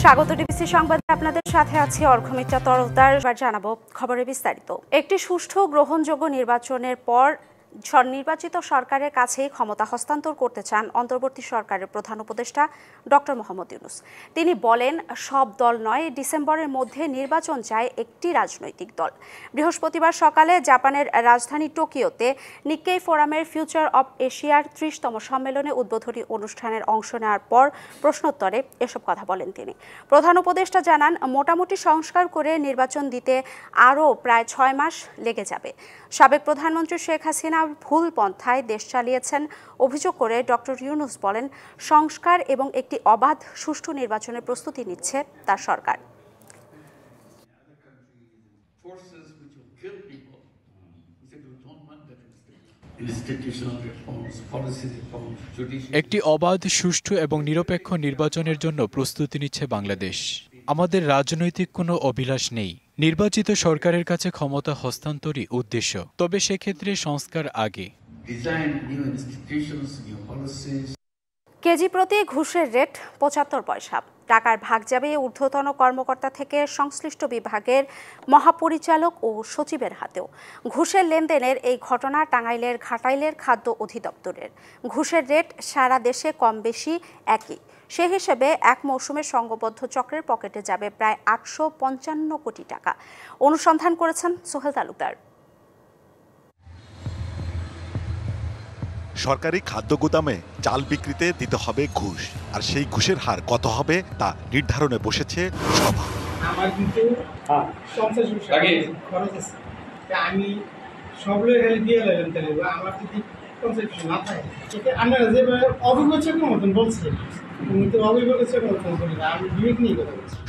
স্বাগত ডিবিসি সংবাদে আপনাদের সাথে আছি অর্ঘমিত্রা তরফদার। জানাবো খবরে বিস্তারিত। একটি সুষ্ঠু গ্রহণযোগ্য নির্বাচনের পর নির্বাচিত সরকারের কাছেই ক্ষমতা হস্তান্তর করতে চান অন্তর্বর্তী সরকারের প্রধান উপদেষ্টা ডক্টর মোহাম্মদ ইউনূস। তিনি বলেন, সব দল নয়, ডিসেম্বরের মধ্যে নির্বাচন চায় একটি রাজনৈতিক দল। বৃহস্পতিবার সকালে জাপানের রাজধানী টোকিওতে নিক্কেই ফোরামের ফিউচার অব এশিয়ার 30তম সম্মেলনে উদ্বোধনী অনুষ্ঠানের অংশ নেওয়ার পর প্রশ্নোত্তরে এসব কথা বলেন তিনি। প্রধান উপদেষ্টা জানান, মোটামুটি সংস্কার করে নির্বাচন দিতে আরও প্রায় 6 মাস লেগে যাবে। সাবেক প্রধানমন্ত্রী শেখ হাসিনা ভুল পন্থায় দেশ চালিয়েছেন অভিযোগ করে ডক্টর ইউনূস বলেন, সংস্কার এবং একটি অবাধ সুষ্ঠু নির্বাচনের প্রস্তুতি নিচ্ছে তার সরকার। একটি অবাধ, সুষ্ঠু এবং নিরপেক্ষ নির্বাচনের জন্য প্রস্তুতি নিচ্ছে বাংলাদেশ। আমাদের রাজনৈতিক কোনো অভিলাষ নেই। নির্বাচিত সরকারের কাছে ক্ষমতা হস্তান্তরই উদ্দেশ্য, তবে সেক্ষেত্রে সংস্কার আগে। কেজি প্রতি ঘুষের রেট 75 পয়সা। টাকার ভাগ যাবে ঊর্ধ্বতন কর্মকর্তা থেকে সংশ্লিষ্ট বিভাগের মহাপরিচালক ও সচিবের হাতেও। ঘুষের লেনদেনের এই ঘটনা টাঙ্গাইলের ঘাটাইলের খাদ্য অধিদপ্তরের। ঘুষের রেট সারা দেশে কম বেশি একই। সে হিসেবে এক মৌসুমের সংঘবদ্ধ চক্রের পকেটে যাবে প্রায় 855 কোটি টাকা। অনুসন্ধান করেছেন সোহেল তালুকদার। সরকারি খাদ্য গুদামে চাল বিক্রিতে দিতে হবে ঘুষ, আর সেই ঘুষের হার কত হবে তা নির্ধারণে বসেছে সভা। আমার কিন্তু আমি সব লোক দিয়ে আমার যদি না থাকে আপনারা যেভাবে অভিজ্ঞ চোখের মতন বলছেন,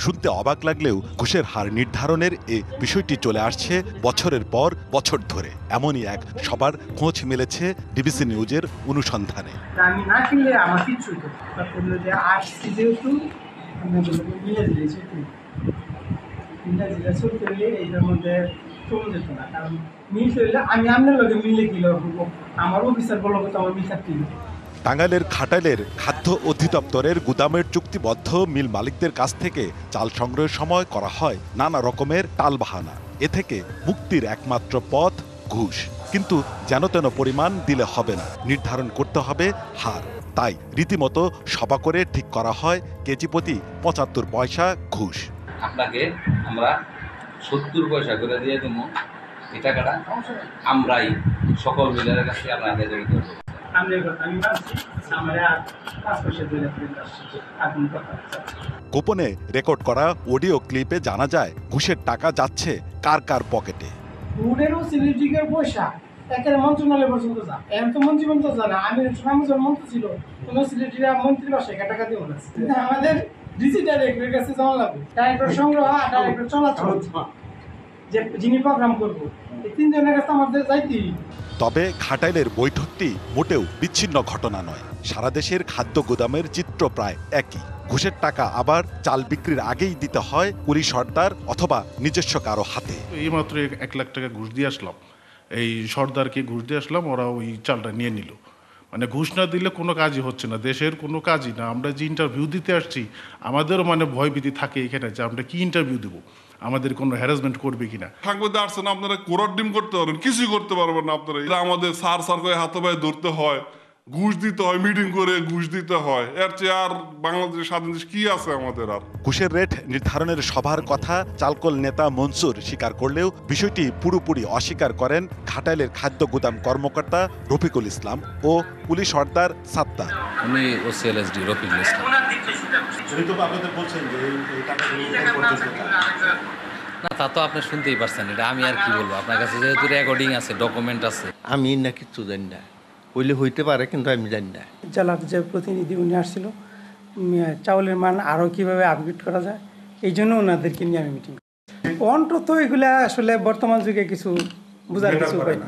শুনতে অবাক লাগলেও ঘুষের হার নির্ধারণের এই বিষয়টি চলে আসছে বছরের পর বছর ধরে। এমনই এক সবার খোঁজ মিলেছে ডিবিসি নিউজের অনুসন্ধানে। আমি না কিনলে আমার কিছু আসছি যেহেতু এইটার মধ্যে চলে যেত না, কারণ মিল চললে আমি আপনার লোকে মিলে গেলে আমার অফিসার বলো আমার মিল থাকতে। টাঙ্গাইলের ঘাটাইলের খাদ্য অধিদপ্তরের গুদামের চুক্তিবদ্ধ মিল মালিকদের কাছ থেকে চাল সংগ্রহের সময় করা হয় নানা রকমের টালবাহানা। এ থেকে মুক্তির একমাত্র পথ ঘুষ। কিন্তু যেন তেন পরিমাণ দিলে হবে না, নির্ধারণ করতে হবে হার। তাই রীতিমতো সভা করে ঠিক করা হয় কেজি প্রতি 75 পয়সা ঘুষ। আপনাকে আমরা 70 পয়সা করে দিয়ে দেব। এই টাকাটা আমরাই সকল মিলের কাছে আমরা আদায় করে দেবো। গোপনে রেকর্ড করা অডিও ক্লিপে জানা যায় ঘুষের টাকা যাচ্ছে কার কার পকেটে। পয়সা মন্ত্রণালয় পর্যন্ত যায়, এখন তো মন্ত্রী পর্যন্ত জানা। আমি মন্ত্রী ছিল, কোন সিলেক্টরিরা মন্ত্রীর বাসায় টাকা দিব না। আমাদের ডিসি ডাইরেক্টরের কাছে জমা লাগবে, ডাইরেক্টর সংগ্রহ আর ডাইরেক্টর চলাচল, যে যিনি প্রোগ্রাম করবো, এই 3 জনের কাছে আমাদের যাইতেই। তবে ঘাটাইলের বৈঠকটি মোটেও বিচ্ছিন্ন ঘটনা নয়। সারা দেশের খাদ্য গুদামের চিত্র প্রায় একই। ঘুষের টাকা আবার চাল বিক্রির আগেই দিতে হয় কুলি সর্দার অথবা নিজস্ব কারো হাতে। এইমাত্র 1 লাখ টাকা ঘুষ দিয়ে আসলাম, এই সর্দারকে ঘুষ দিয়ে আসলাম, ওরা ওই চালটা নিয়ে নিল। মানে ঘুষ না দিলে কোনো কাজই হচ্ছে না, দেশের কোনো কাজই না। আমরা যে ইন্টারভিউ দিতে আসছি, আমাদেরও মানে ভয়ভীতি থাকে এখানে যে আমরা কি ইন্টারভিউ দেবো, আমাদের কোনো হ্যারাসমেন্ট করবে কিনা। থাকবে আসছেন আপনারা কোরার ডিম করতে পারবেন, কিছুই করতে পারবেন না আপনারা। আমাদের সার সার করে হাতে পায়ে ধরতে হয়, ঘুষ দিতে হয়, মিটিং করে ঘুষ দিতে হয়। এর চেয়ে আর বাংলাদেশের স্বাধীন দেশ কি আছে আমাদের? আর ঘুষের রেট নির্ধারণের সভার কথা চালকল নেতা মনসুর স্বীকার করলেও বিষয়টি পুরোপুরি অস্বীকার করেন ঘাটাইলের খাদ্য গুদাম কর্মকর্তা রফিকুল ইসলাম ও পুলিশ সর্দার সাত্তার। উনি ওসিএলএসডি রফিকুল ইসলাম। না, তা তো আপনি শুনতেই পারছেন। এটা আমি আর কি বলবো, আপনার কাছে যেহেতু রেকর্ডিং আছে, ডকুমেন্ট আছে। আমি না কিছু জানি না, হইলে হইতে পারে কিন্তু আমি জানি না। জেলার যে প্রতিনিধি উনি আসছিল, চাউলের মান আরও কীভাবে আপগ্রেড করা যায়, এই জন্য ওনাদেরকে নিয়ে আমি মিটিং। অন্তত এগুলা আসলে বর্তমান যুগে কিছু বোঝার কিছু হয় না।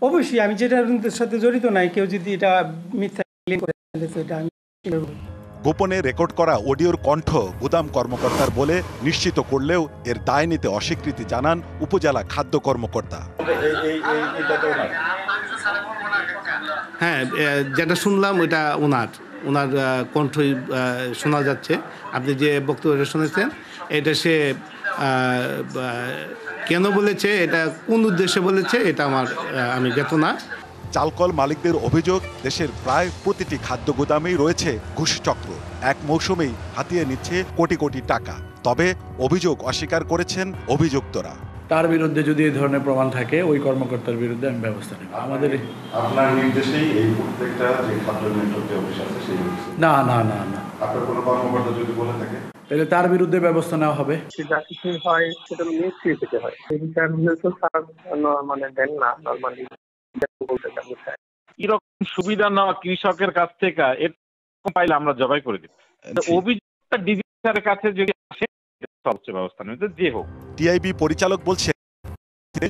অবশ্যই আমি যেটার সাথে জড়িত নাই, কেউ যদি এটা মিথ্যা করে এটা আমি গোপনে রেকর্ড করা অডিওর কণ্ঠ গুদাম কর্মকর্তার বলে নিশ্চিত করলেও এর দায় নিতে অস্বীকৃতি জানান উপজেলা খাদ্য কর্মকর্তা। হ্যাঁ, যেটা শুনলাম ওটা ওনার। ওনার কণ্ঠই শোনা যাচ্ছে। আপনি যে বক্তব্যটা শুনেছেন এটা সে কেন বলেছে, এটা কোন উদ্দেশ্যে বলেছে, এটা আমি জ্ঞাত না। চালকল মালিকদের অভিযোগ, দেশের প্রায় প্রতিটি খাদ্য গুদামেই রয়েছে ঘুষচক্র। এক মৌসুমেই হাতিয়ে নিচ্ছে কোটি কোটি টাকা। তবে অভিযোগ অস্বীকার করেছেন অভিযুক্তরা। তার বিরুদ্ধে যদি এই ধরনের প্রমাণ থাকে ওই কর্মকর্তার বিরুদ্ধে আমি ব্যবস্থা নেব। আমাদের আপনার নির্দেশেই এই প্রত্যেকটা যে খাদ্য নিয়ন্ত্রক যে অফিস আছে সেই না না না না আপনার কোনো কর্মকর্তা যদি বলে থাকে তাহলে তার বিরুদ্ধে ব্যবস্থা নেওয়া হবে। যা কিছু হয় সেটা মিনিস্ট্রি থেকে হয়, মানে দেন না নরমালি বলতে চাই। কিরকম সুবিধা নেওয়া কৃষকের কাছ থেকে এরকম পাইলে আমরা জবাই করে দিই। অভিযোগটা ডিজিটালের কাছে যদি আসে সবচেয়ে ব্যবস্থা নেবে যে হোক। টিআইবি পরিচালক বলছেন,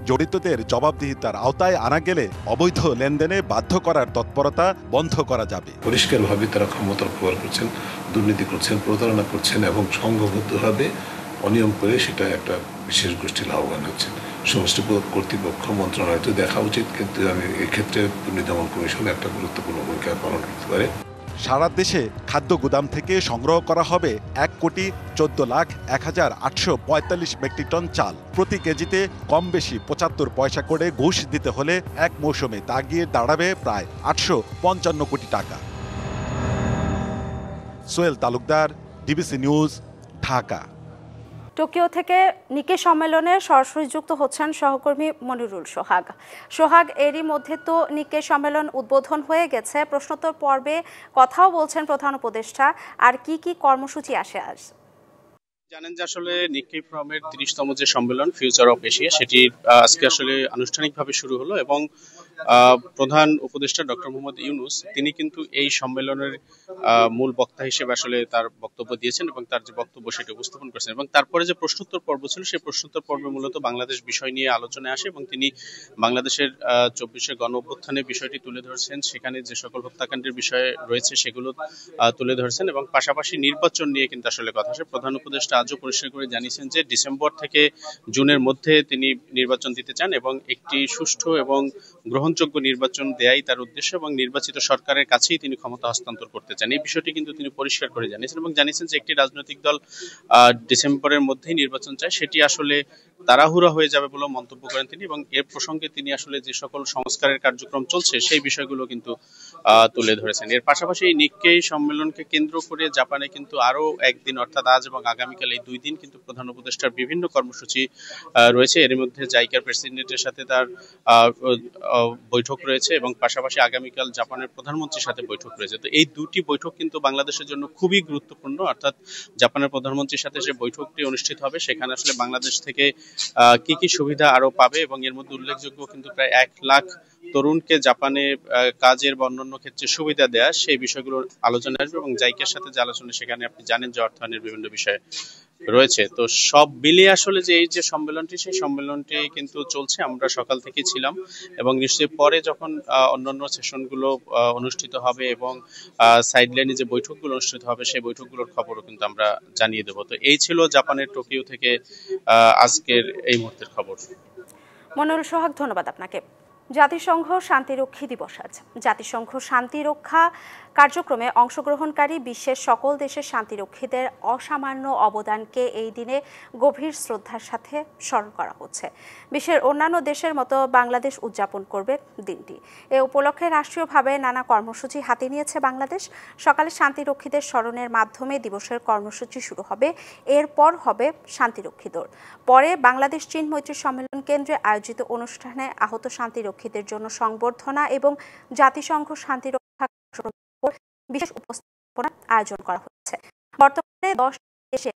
জড়িতদের জবাবদিহিতার আওতায় আনা গেলে অবৈধ লেনদেনে বাধ্য করার তৎপরতা বন্ধ করা যাবে। পরিষ্কারভাবে তারা ক্ষমতার ব্যবহার করছেন, দুর্নীতি করছেন, প্রতারণা করছেন এবং সংঘবদ্ধভাবে অনিয়ম করে সেটা একটা বিশেষ গোষ্ঠী লাভবান হচ্ছেন। সমষ্টি কর্তৃপক্ষ মন্ত্রণালয় তো দেখা উচিত, কিন্তু আমি এক্ষেত্রে দুর্নীতি দমন কমিশন একটা গুরুত্বপূর্ণ ভূমিকা পালন করতে পারে। সারা দেশে খাদ্য গুদাম থেকে সংগ্রহ করা হবে 1,14,01,845 মেট্রিক টন চাল। প্রতি কেজিতে কম বেশি 75 পয়সা করে ঘুষ দিতে হলে এক মৌসুমে তা গিয়ে দাঁড়াবে প্রায় 855 কোটি টাকা। Sohel Talukdar, DBC news, Dhaka. Tokyo থেকে নিকে সম্মেলনে সরাসরি যুক্ত হচ্ছেন সহকর্মী মনিরুল সোহাগ। সোহাগ, এরই মধ্যে তো নিকে সম্মেলন উদ্বোধন হয়ে গেছে, প্রশ্নোত্তর পর্বে কথাও বলছেন প্রধান উপদেষ্টা, আর কি কি কর্মসূচি আসে আজ? জানেন যে আসলে নিক্কেই ফোরামের 30তম যে সম্মেলন ফিউচার অফ এশিয়া, সেটি আজকে আসলে আনুষ্ঠানিকভাবে শুরু হলো এবং প্রধান উপদেষ্টা ডক্টর মোহাম্মদ ইউনূস তিনি কিন্তু এই সম্মেলনের মূল বক্তা হিসেবে আসলে তার বক্তব্য দিয়েছেন এবং তার যে বক্তব্য সেটা উপস্থাপন করেছেন। এবং তারপরে যে প্রশ্নোত্তর পর্ব ছিল সেই প্রশ্নোত্তর পর্বে মূলত বাংলাদেশ বিষয় নিয়ে আলোচনায় আসে এবং তিনি বাংলাদেশের 24শে গণ অভ্যুত্থানের বিষয়টি তুলে ধরেছেন, সেখানে যে সকল হত্যাকাণ্ডের বিষয় রয়েছে সেগুলো তুলে ধরেছেন এবং পাশাপাশি নির্বাচন নিয়ে কিন্তু আসলে কথা আসে। প্রধান উপদেষ্টা আজও পরিষ্কার করে জানিয়েছেন যে ডিসেম্বর থেকে জুনের মধ্যে তিনি নির্বাচন দিতে চান এবং একটি সুষ্ঠু এবং গ্রহণযোগ্য নির্বাচন দেয়াই তার উদ্দেশ্য এবং নির্বাচিত সরকারের কাছেই তিনি ক্ষমতা হস্তান্তর করতে চান। এই বিষয়টি কিন্তু তিনি পরিষ্কার করে জানিয়েছেন এবং জানিয়েছেন যে একটি রাজনৈতিক দল ডিসেম্বরের মধ্যেই নির্বাচন চায়, সেটি আসলে তাড়াহুড়া হয়ে যাবে বলে মন্তব্য করেন তিনি এবং এর প্রসঙ্গে তিনি আসলে যে সকল সংস্কারের কার্যক্রম চলছে সেই বিষয়গুলো কিন্তু তুলে ধরেছেন। এর পাশাপাশি এই নিক্কেই সম্মেলনকে কেন্দ্র করে জাপানে কিন্তু আরো একদিন অর্থাৎ আজ এবং আগামীকাল এই 2 দিন কিন্তু প্রধান উপদেষ্টার বিভিন্ন কর্মসূচি রয়েছে। এর মধ্যে জাইকার প্রেসিডেন্টের সাথে তার বৈঠক রয়েছে এবং পাশাপাশি আগামীকাল জাপানের প্রধানমন্ত্রীর সাথে বৈঠক রয়েছে। তো এই দুটি বৈঠক কিন্তু বাংলাদেশের জন্য খুবই গুরুত্বপূর্ণ, অর্থাৎ জাপানের প্রধানমন্ত্রীর সাথে যে বৈঠকটি অনুষ্ঠিত হবে সেখানে আসলে বাংলাদেশ থেকে কি কি সুবিধা আরো পাবে এবং এর মধ্যে উল্লেখযোগ্য কিন্তু প্রায় 1 লাখ তরুণকে জাপানে কাজের বা অন্যান্য ক্ষেত্রে সুবিধা দেয়া, সেই বিষয়গুলো আলোচনা আসবে এবং জাইকার সাথে যে আলোচনা সেখানে আপনি জানেন যে অর্থায়নের বিভিন্ন বিষয় রয়েছে। তো সব মিলিয়ে আসলে যে এই যে সম্মেলনটি সেই সম্মেলনটি কিন্তু চলছে, আমরা সকাল থেকে ছিলাম এবং নিশ্চয়ই পরে যখন অন্যান্য সেশনগুলো অনুষ্ঠিত হবে এবং সাইডলাইনে যে বৈঠকগুলো অনুষ্ঠিত হবে সেই বৈঠকগুলোর খবরও কিন্তু আমরা জানিয়ে দেবো। তো এই ছিল জাপানের টোকিও থেকে আজকের এই মুহূর্তের খবর। মনিরুল সোহাগ, ধন্যবাদ আপনাকে। জাতিসংঘ শান্তিরক্ষী দিবস আজ। জাতিসংঘ শান্তিরক্ষা কার্যক্রমে অংশগ্রহণকারী বিশ্বের সকল দেশের শান্তিরক্ষীদের অসামান্য অবদানকে এই দিনে গভীর শ্রদ্ধার সাথে স্মরণ করা হচ্ছে। বিশ্বের অন্যান্য দেশের মতো বাংলাদেশ উদযাপন করবে দিনটি। এ উপলক্ষে রাষ্ট্রীয়ভাবে নানা কর্মসূচি হাতে নিয়েছে বাংলাদেশ। সকালে শান্তিরক্ষীদের স্মরণের মাধ্যমে দিবসের কর্মসূচি শুরু হবে, এরপর হবে শান্তিরক্ষী দৌড়। পরে বাংলাদেশ চীন মৈত্রী সম্মেলন কেন্দ্রে আয়োজিত অনুষ্ঠানে আহত শান্তিরক্ষীদের জন্য সংবর্ধনা এবং জাতিসংঘ শান্তিরক্ষা বিশেষ উপস্থাপনার আয়োজন করা হয়েছে। বর্তমানে 10 দেশে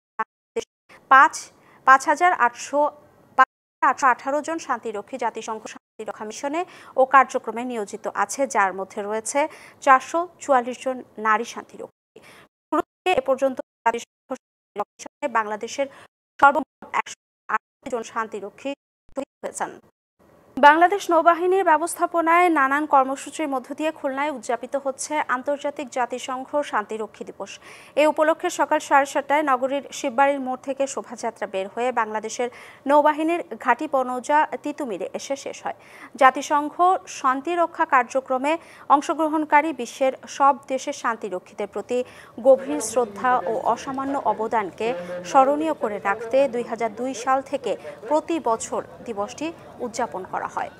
5,818 জন শান্তিরক্ষী জাতিসংঘ শান্তিরক্ষা মিশনে ও কার্যক্রমে নিয়োজিত আছে, যার মধ্যে রয়েছে 444 জন নারী শান্তিরক্ষী। শুরু থেকে এ পর্যন্ত জাতিসংঘ মিশনে বাংলাদেশের সর্বমোট 108 জন শান্তিরক্ষী শহীদ হয়েছেন। বাংলাদেশ নৌবাহিনীর ব্যবস্থাপনায় নানান কর্মসূচির মধ্য দিয়ে খুলনায় উদযাপিত হচ্ছে আন্তর্জাতিক জাতিসংঘ শান্তিরক্ষী দিবস। এই উপলক্ষে সকাল 7:30টায় নগরীর শিববাড়ির মোড় থেকে শোভাযাত্রা বের হয়ে বাংলাদেশের নৌবাহিনীর ঘাঁটি বনৌজা তিতুমিরে এসে শেষ হয়। জাতিসংঘ শান্তিরক্ষা কার্যক্রমে অংশগ্রহণকারী বিশ্বের সব দেশের শান্তিরক্ষীদের প্রতি গভীর শ্রদ্ধা ও অসামান্য অবদানকে স্মরণীয় করে রাখতে 2002 সাল থেকে প্রতি বছর দিবসটি উদযাপন করা হয়।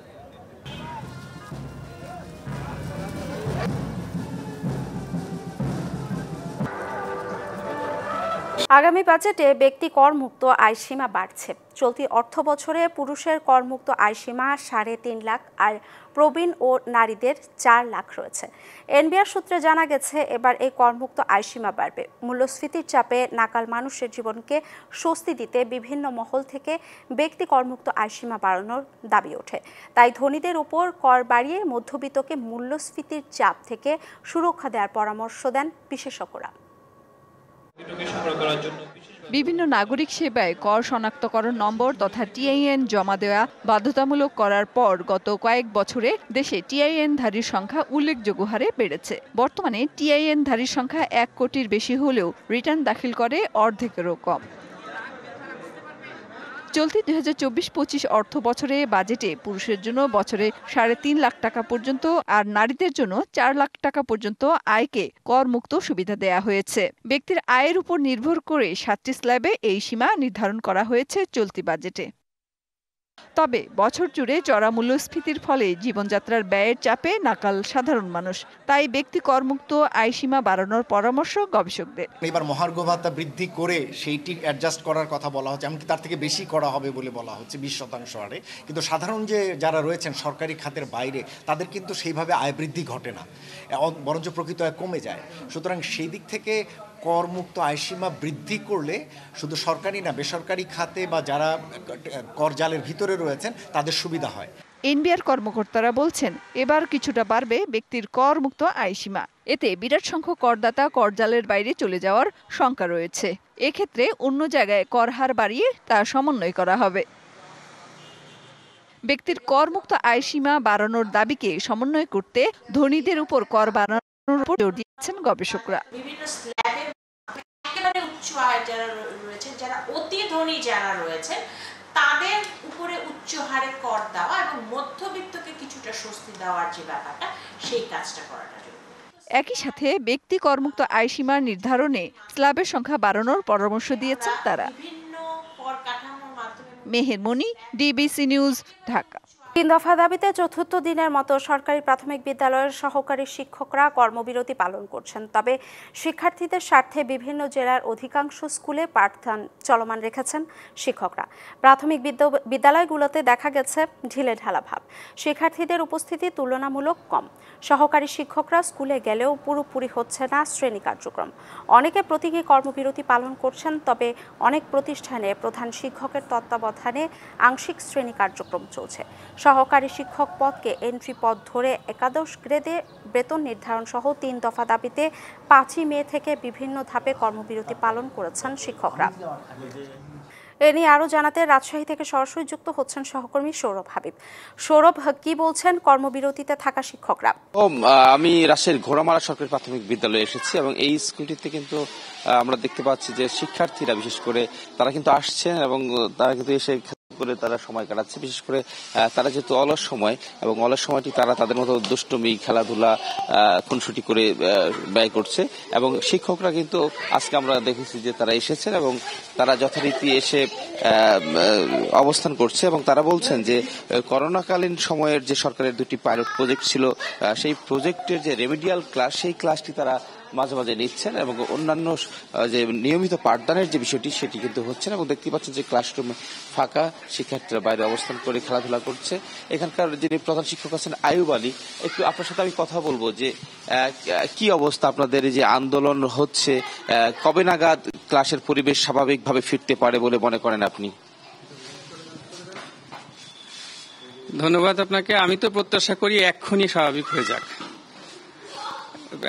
আগামী বাজেটে ব্যক্তি করমুক্ত আয়সীমা বাড়ছে। চলতি অর্থ বছরে পুরুষের করমুক্ত আয়সীমা 3.5 লাখ আর প্রবীণ ও নারীদের 4 লাখ রয়েছে। এনবিআর সূত্রে জানা গেছে এবার এই করমুক্ত আয়সীমা বাড়বে। মূল্যস্ফীতির চাপে নাকাল মানুষের জীবনকে স্বস্তি দিতে বিভিন্ন মহল থেকে ব্যক্তি করমুক্ত আয়সীমা বাড়ানোর দাবি ওঠে। তাই ধনীদের উপর কর বাড়িয়ে মধ্যবিত্তকে মূল্যস্ফীতির চাপ থেকে সুরক্ষা দেওয়ার পরামর্শ দেন বিশেষজ্ঞরা। বিভিন্ন নাগরিক সেবায় কর শনাক্তকরণ নম্বর তথা টিআইএন জমা দেওয়া বাধ্যতামূলক করার পর গত কয়েক বছরে দেশে টিআইএনধারীর সংখ্যা উল্লেখযোগ্য হারে বেড়েছে। বর্তমানে টিআইএনধারীর সংখ্যা 1 কোটির বেশি হলেও রিটার্ন দাখিল করে অর্ধেকেরও কম। চলতি 2024-25 অর্থ বছরে বাজেটে পুরুষের জন্য বছরে 3.5 লাখ টাকা পর্যন্ত আর নারীদের জন্য 4 লাখ টাকা পর্যন্ত আয়কে করমুক্ত সুবিধা দেয়া হয়েছে। ব্যক্তির আয়ের উপর নির্ভর করে 7টি স্ল্যাবে এই সীমা নির্ধারণ করা হয়েছে চলতি বাজেটে। তবে বছর জুড়ে চড়া মূল্যস্ফীতির ফলে জীবনযাত্রার ব্যয়ের চাপে নাকাল সাধারণ মানুষ। তাই ব্যক্তি করমুক্ত আয়সীমা বাড়ানোর পরামর্শ গবেষকদের। এবার মহার্ঘ ভাতা বৃদ্ধি করে সেইটি অ্যাডজাস্ট করার কথা বলা হচ্ছে, এমনকি তার থেকে বেশি করা হবে বলে বলা হচ্ছে 20% হারে। কিন্তু সাধারণ যে যারা রয়েছেন সরকারি খাতের বাইরে তাদের কিন্তু সেইভাবে আয় বৃদ্ধি ঘটে না, বরঞ্চ প্রকৃত আয় কমে যায়। সুতরাং সেই দিক থেকে করমুক্ত আয়সীমা বৃদ্ধি করলে শুধু সরকারি না বেসরকারি খাতে বা যারা করজালের ভিতরে রয়েছেন তাদের সুবিধা হয়। এনবিআর কর্মকর্তারা বলছেন এবার কিছুটা বাড়বে ব্যক্তির করমুক্ত আয়সীমা। এতে বিরাট সংখ্যক করদাতা করজালের বাইরে চলে যাওয়ার শঙ্কা রয়েছে। এক্ষেত্রে অন্য জায়গায় কর হার বাড়িয়ে তা সমন্বয় করা হবে। ব্যক্তির করমুক্ত আয়সীমা বাড়ানোর দাবিকে সমন্বয় করতে ধনীদের উপর কর বাড়ানোর উপর জোর দিচ্ছেন গবেষকরা। উচ্চ আয় যারা রয়েছেন, যারা অতি ধনী যারা রয়েছেন তাদের উপরে উচ্চ হারে কর দেওয়া এবং মধ্যবিত্তকে কিছুটা স্বস্তি দেওয়ার যে ব্যাপারটা, সেই কাজটা করাটা জরুরি। একই সাথে ব্যক্তি করমুক্ত আয়সীমা নির্ধারণে স্ল্যাবের সংখ্যা বাড়ানোর পরামর্শ দিয়েছেন তারা। মেহের মনি, ডিবিসি নিউজ, ঢাকা। 3 দফা দাবিতে চতুর্থ দিনের মতো সরকারি প্রাথমিক বিদ্যালয়ের সহকারী শিক্ষকরা কর্মবিরতি পালন করছেন। তবে শিক্ষার্থীদের স্বার্থে বিভিন্ন জেলার অধিকাংশ স্কুলে পাঠদান চলমান রেখেছেন শিক্ষকরা। প্রাথমিক বিদ্যালয়গুলোতে দেখা গেছে ঢিলেঢালা ভাব, শিক্ষার্থীদের উপস্থিতি তুলনামূলক কম। সহকারী শিক্ষকরা স্কুলে গেলেও পুরোপুরি হচ্ছে না শ্রেণী কার্যক্রম। অনেকে প্রতীকী কর্মবিরতি পালন করছেন, তবে অনেক প্রতিষ্ঠানে প্রধান শিক্ষকের তত্ত্বাবধানে আংশিক শ্রেণী কার্যক্রম চলছে। সহকারী শিক্ষক পদকে এন্ট্রি পদ ধরে একাদশ গ্রেডে বেতন নির্ধারণ সহ 3 দফা দাবিতে 5ই মে থেকে বিভিন্ন ধাপে কর্মবিরতি পালন করেছেন শিক্ষকরা। এ নিয়ে আরো জানাতে রাজশাহী থেকে সরাসরি যুক্ত হচ্ছেন সহকর্মী সৌরভ হাবিব। সৌরভ, কি বলছেন কর্মবিরতিতে থাকা শিক্ষকরা? আমি রাজশাহীর ঘোড়ামারা সরকারি প্রাথমিক বিদ্যালয়ে এসেছি এবং এই স্কুলটিতে কিন্তু আমরা দেখতে পাচ্ছি যে শিক্ষার্থীরা বিশেষ করে তারা কিন্তু আসছেন এবং তারা কিন্তু এসে করে তারা সময় কাটাচ্ছে। বিশেষ করে তারা যেহেতু অলস সময় এবং অলস সময়টি তারা তাদের মতো দুষ্টুমি, খেলাধুলা, খুনসুটি করে ব্যয় করছে এবং শিক্ষকরা কিন্তু আজকে আমরা দেখেছি যে তারা এসেছেন এবং তারা যথারীতি এসে অবস্থান করছে এবং তারা বলছেন যে করোনাকালীন সময়ের যে সরকারের 2টি পাইলট প্রজেক্ট ছিল সেই প্রজেক্টের যে রেমিডিয়াল ক্লাস, সেই ক্লাসটি তারা মাঝে মাঝে নিচ্ছেন এবং অন্যান্য যে নিয়মিত পাঠদানের যে বিষয়টি সেটি কিন্তু হচ্ছে না এবং দেখতে পাচ্ছেন যে ক্লাসরুমে ফাঁকা, শিক্ষার্থীরা বাইরে অবস্থান করে খেলাধুলা করছে। এখানকার যিনি প্রধান শিক্ষক আছেন আয়ুব আলী, একটু আপনার সাথে আমি কথা বলবো যে কি অবস্থা আপনাদের যে আন্দোলন হচ্ছে, কবে নাগাদ ক্লাসের পরিবেশ স্বাভাবিকভাবে ফিরতে পারে বলে মনে করেন আপনি? ধন্যবাদ আপনাকে। আমি তো প্রত্যাশা করি এক্ষুনি স্বাভাবিক হয়ে যাক।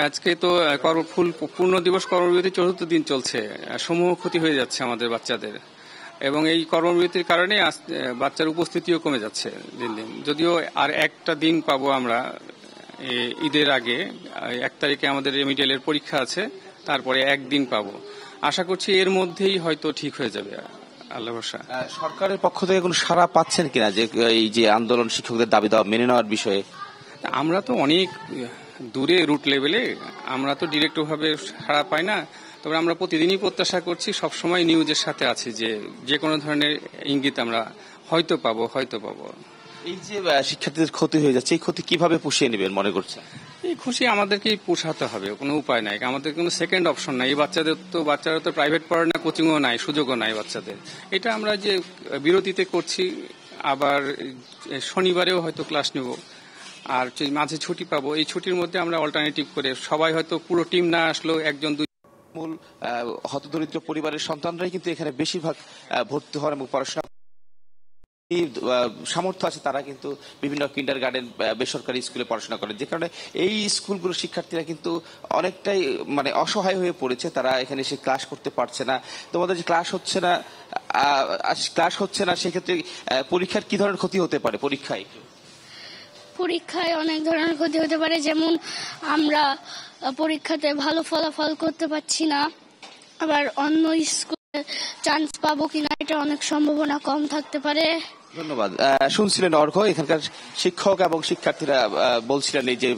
আজকে তো পূর্ণ দিবস কর্মবিরতি 4র্থ দিন চলছে, সমূহ ক্ষতি হয়ে যাচ্ছে আমাদের বাচ্চাদের। এবং এই কর্মবিরতির কারণে বাচ্চার উপস্থিতিও কমে যাচ্ছে দিন দিন। যদিও আর একটা দিন পাবো আমরা ঈদের আগে, 1 তারিখে আমাদের রেমিডিয়ালের পরীক্ষা আছে, তারপরে একদিন পাবো। আশা করছি এর মধ্যেই হয়তো ঠিক হয়ে যাবে, আল্লাহ ভরসা। সরকারের পক্ষ থেকে কোনো সাড়া পাচ্ছেন কিনা যে এই যে আন্দোলন শিক্ষকদের দাবি দাওয়া মেনে নেওয়ার বিষয়ে? আমরা তো অনেক দূরে রুট লেভেলে, আমরা তো ডিরেক্ট ভাবে সাড়া পাই না। তবে আমরা প্রতিদিনই প্রত্যাশা করছি, সবসময় নিউজের সাথে আছি যে কোনো ধরনের ইঙ্গিত আমরা হয়তো পাবো। এই যে শিক্ষার্থীদের ক্ষতি হয়ে যাচ্ছে, এই ক্ষতি কিভাবে পুষিয়ে নেবেন মনে করছেন? এই খুশি আমাদেরকেই পোষাতে হবে, কোনো উপায় নাই, আমাদের কোনো সেকেন্ড অপশন নাই। এই বাচ্চারা তো প্রাইভেট পড়ে না, কোচিংও নাই, সুযোগও নাই বাচ্চাদের। এটা আমরা যে বিরতিতে করছি, আবার শনিবারেও হয়তো ক্লাস নেব, আর মাঝে ছুটি পাবো। এই ছুটির মধ্যে আমরা অল্টারনেটিভ করে সবাই হয়তো পুরো টিম না আসলেও একজন মূল হতদরিদ্র পরিবারের সন্তানরাই কিন্তু এখানে বেশিরভাগ ভর্তি হন এবং পড়াশোনা সামর্থ্য আছে, তারা কিন্তু বিভিন্ন কিন্ডারগার্টেন বেসরকারি স্কুলে পড়াশোনা করে, যে কারণে এই স্কুলগুলোর শিক্ষার্থীরা কিন্তু অনেকটাই মানে অসহায় হয়ে পড়েছে। তারা এখানে এসে ক্লাস করতে পারছে না। তোমাদের যে ক্লাস হচ্ছে না সেক্ষেত্রে পরীক্ষার কি ধরনের ক্ষতি হতে পারে? পরীক্ষায় অনেক ধরনের ক্ষতি হতে পারে, যেমন আমরা পরীক্ষাতে ভালো ফলাফল করতে পারছি না, আবার অন্য স্কুলে চান্স পাবো কিনা এটা অনেক সম্ভাবনা কম থাকতে পারে। ধন্যবাদ। শুনছিলেন অর্ঘ্য, এখানকার শিক্ষক এবং শিক্ষার্থীরা বলছিলেন এই যে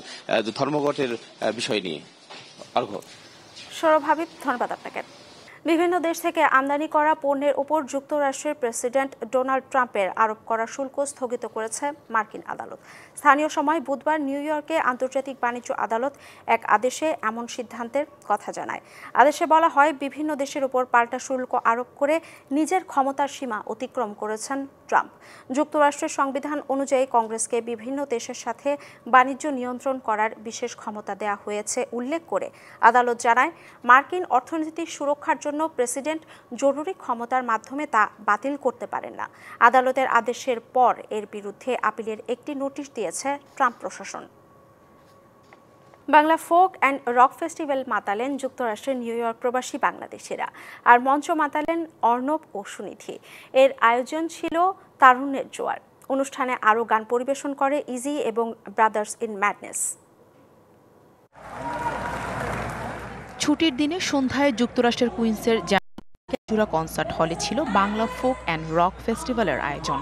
ধর্মঘটের বিষয় নিয়ে। অর্ঘ্য। সৌরভ হাবিব, ধন্যবাদ আপনাকে। বিভিন্ন দেশ থেকে আমদানি করা পণ্যের উপর যুক্তরাষ্ট্রের প্রেসিডেন্ট ডোনাল্ড ট্রাম্পের আরোপ করা শুল্ক স্থগিত করেছে মার্কিন আদালত। স্থানীয় সময় বুধবার নিউ ইয়র্কে আন্তর্জাতিক বাণিজ্য আদালত এক আদেশে এমন সিদ্ধান্তের কথা জানায়। আদেশে বলা হয়, বিভিন্ন দেশের উপর পাল্টা শুল্ক আরোপ করে নিজের ক্ষমতার সীমা অতিক্রম করেছেন ট্রাম্প। যুক্তরাষ্ট্রের সংবিধান অনুযায়ী কংগ্রেসকে বিভিন্ন দেশের সাথে বাণিজ্য নিয়ন্ত্রণ করার বিশেষ ক্ষমতা দেওয়া হয়েছে উল্লেখ করে আদালত জানায়, মার্কিন অর্থনৈতিক সুরক্ষার জন্য প্রেসিডেন্ট জরুরি ক্ষমতার মাধ্যমে তা বাতিল করতে পারেন না। আদালতের আদেশের পর এর বিরুদ্ধে আপিলের একটি নোটিশ দিয়েছে ট্রাম্প প্রশাসন। Bangla folk and rock festival মাতালেন যুক্তরাষ্ট্রের নিউ ইয়র্ক প্রবাসী বাংলাদেশিরা, আর মঞ্চ মাতালেন অর্ণব ও সুনিধি। এর আয়োজন ছিল তারুণ্যের জোয়ার। অনুষ্ঠানে আরও গান পরিবেশন করে ইজি এবং ব্রাদার্স ইন ম্যাডনেস। ছুটির দিনে সন্ধ্যায় যুক্তরাষ্ট্রের কুইন্সের জোড়া কনসার্ট হলে ছিল বাংলা ফোক অ্যান্ড রক ফেস্টিভ্যালের আয়োজন।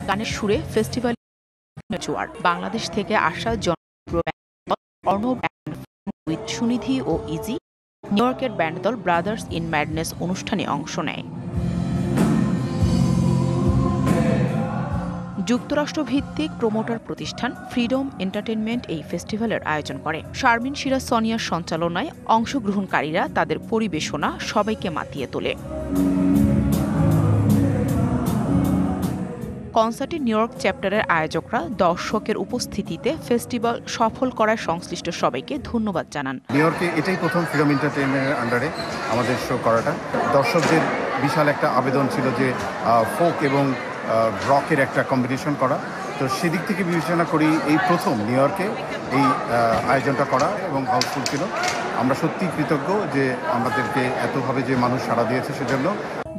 গানের সুরে ফেস্টিভ্যাল জোয়ার। বাংলাদেশ থেকে আসা অর্ণব উইথ সুনিধি ও ইজি, নিউ ইয়র্কের ব্যান্ড দল ব্রাদার্স ইন ম্যাডনেস অনুষ্ঠানে অংশ নেয়। যুক্তরাষ্ট্র ভিত্তিক প্রমোটার প্রতিষ্ঠান ফ্রিডম এন্টারটেইনমেন্ট এই ফেস্টিভ্যালের আয়োজন করে। শারমিন সিরাজ সোনিয়ার সঞ্চালনায় অংশগ্রহণকারীরা তাদের পরিবেশনা সবাইকে মাতিয়ে তোলে। কনসার্টে নিউ ইয়র্ক চ্যাপ্টারের আয়োজকরা দর্শকের উপস্থিতিতে ফেস্টিভ্যাল সফল করার সংশ্লিষ্ট সবাইকে ধন্যবাদ জানান। নিউ ইয়র্কে এটাই প্রথম ফ্রিডম এন্টারটেইনমেন্টের আন্ডারে আমাদের শো করাটা। দর্শকদের বিশাল একটা আবেদন ছিল যে ফোক এবং রকের একটা কম্বিনেশন করা, তো সেদিক থেকে বিবেচনা করি এই প্রথম নিউ ইয়র্কে এই আয়োজনটা করা এবং হাউসফুল ছিল। আমরা সত্যি কৃতজ্ঞ যে আমাদেরকে এতভাবে যে মানুষ সাড়া দিয়েছে সেজন্য।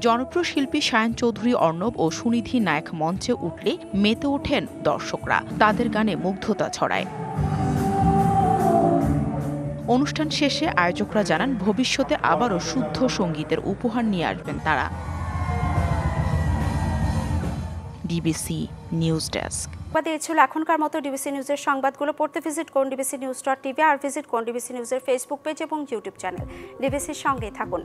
জনপ্রিয় শিল্পী সায়ন চৌধুরী অর্ণব ও সুনিধি নায়ক মঞ্চে উঠলে মেতে ওঠেন দর্শকরা, তাদের গানে মুগ্ধতা ছড়ায়। অনুষ্ঠান শেষে আয়োজকরা জানান, ভবিষ্যতে আবারও শুদ্ধ সঙ্গীতের উপহার নিয়ে আসবেন তারা। DBC news desk. এই ছিল এখনকার মতো ডিবিসি নিউজের সংবাদগুলো। পড়তে ভিজিট করুন dbcnews.tv আর ভিজিট করুন ডিবিসি নিউজের ফেসবুক পেজ এবং ইউটিউব চ্যানেল। ডিবিসির সঙ্গেই থাকুন।